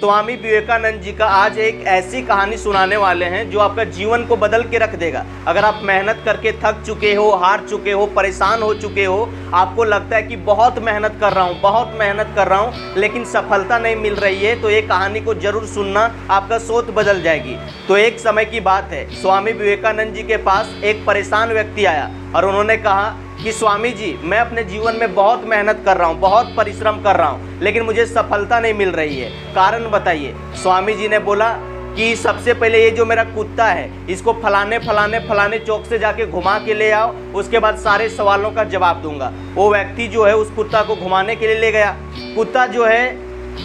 स्वामी विवेकानंद जी का आज एक ऐसी कहानी सुनाने वाले हैं जो आपका जीवन को बदल के रख देगा। अगर आप मेहनत करके थक चुके हो, हार चुके हो, परेशान हो चुके हो, आपको लगता है कि बहुत मेहनत कर रहा हूँ, बहुत मेहनत कर रहा हूँ, लेकिन सफलता नहीं मिल रही है, तो ये कहानी को जरूर सुनना, आपका सोच बदल जाएगी। तो एक समय की बात है, स्वामी विवेकानंद जी के पास एक परेशान व्यक्ति आया और उन्होंने कहा कि स्वामी जी, मैं अपने जीवन में बहुत मेहनत कर रहा हूँ, बहुत परिश्रम कर रहा हूँ, लेकिन मुझे सफलता नहीं मिल रही है, कारण बताइए। स्वामी जी ने बोला कि सबसे पहले ये जो मेरा कुत्ता है, इसको फलाने फलाने फलाने चौक से जाके घुमा के ले आओ, उसके बाद सारे सवालों का जवाब दूंगा। वो व्यक्ति जो है उस कुत्ता को घुमाने के लिए ले गया। कुत्ता जो है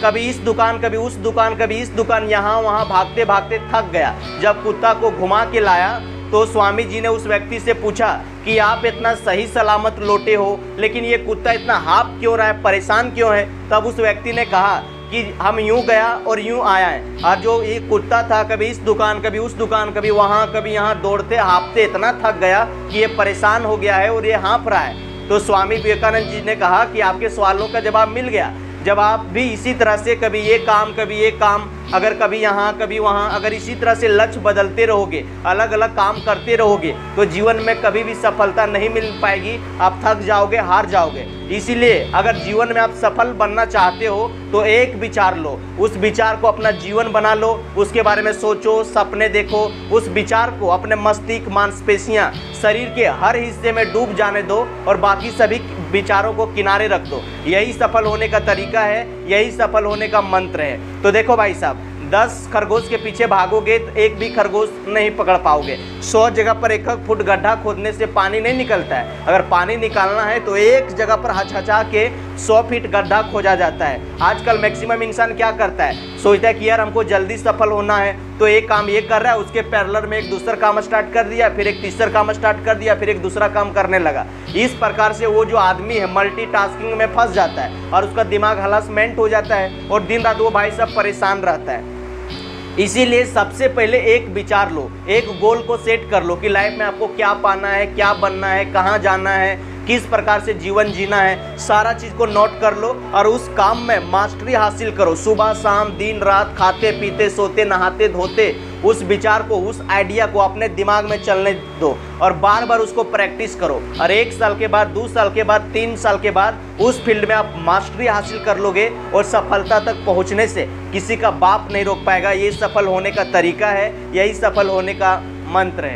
कभी इस दुकान, कभी उस दुकान, कभी इस दुकान, यहाँ वहाँ भागते भागते थक गया। जब कुत्ता को घुमा के लाया तो स्वामी जी ने उस व्यक्ति से पूछा कि आप इतना सही सलामत लौटे हो, लेकिन ये कुत्ता इतना हाँफ क्यों रहा है, परेशान क्यों है। तब उस व्यक्ति ने कहा कि हम यूं गया और यूं आया है, और जो ये कुत्ता था कभी इस दुकान, कभी उस दुकान, कभी वहाँ, कभी यहाँ दौड़ते हाँफते इतना थक गया कि ये परेशान हो गया है और ये हाँफ रहा है। तो स्वामी विवेकानंद जी ने कहा कि आपके सवालों का जवाब मिल गया। जब आप भी इसी तरह से कभी ये काम, कभी ये काम, अगर कभी यहाँ कभी वहाँ, अगर इसी तरह से लक्ष्य बदलते रहोगे, अलग अलग काम करते रहोगे, तो जीवन में कभी भी सफलता नहीं मिल पाएगी। आप थक जाओगे, हार जाओगे। इसीलिए अगर जीवन में आप सफल बनना चाहते हो तो एक विचार लो, उस विचार को अपना जीवन बना लो, उसके बारे में सोचो, सपने देखो, उस विचार को अपने मस्तिष्क, मांसपेशियाँ, शरीर के हर हिस्से में डूब जाने दो और बाकी सभी विचारों को किनारे रख दो। यही सफल होने का तरीका है, यही सफल होने का मंत्र है। तो देखो भाई साहब, 10 खरगोश के पीछे भागोगे तो एक भी खरगोश नहीं पकड़ पाओगे। 100 जगह पर 1 फुट गड्ढा खोदने से पानी नहीं निकलता है। अगर पानी निकालना है तो एक जगह पर हचहचा के 100 फीट गड्ढा खोदा जाता है। आजकल मैक्सिमम इंसान क्या करता है, सोचता है कि यार हमको जल्दी सफल होना है, तो एक काम ये कर रहा है, उसके पैरेलल में एक दूसरा काम स्टार्ट कर दिया, फिर एक तीसरा काम स्टार्ट कर दिया, फिर एक दूसरा काम करने लगा। इस प्रकार से वो जो आदमी है मल्टीटास्किंग में फंस जाता है और उसका दिमाग हरासमेंट हो जाता है और दिन रात वो भाई साहब परेशान रहता है। इसीलिए सबसे पहले एक विचार लो, एक गोल को सेट कर लो कि लाइफ में आपको क्या पाना है, क्या बनना है, कहाँ जाना है, किस प्रकार से जीवन जीना है। सारा चीज़ को नोट कर लो और उस काम में मास्टरी हासिल करो। सुबह शाम, दिन रात, खाते पीते, सोते नहाते धोते उस विचार को, उस आइडिया को अपने दिमाग में चलने दो और बार बार उसको प्रैक्टिस करो। और 1 साल के बाद, 2 साल के बाद, 3 साल के बाद उस फील्ड में आप मास्टरी हासिल कर लोगे और सफलता तक पहुंचने से किसी का बाप नहीं रोक पाएगा। ये सफल होने का तरीका है, यही सफल होने का मंत्र है।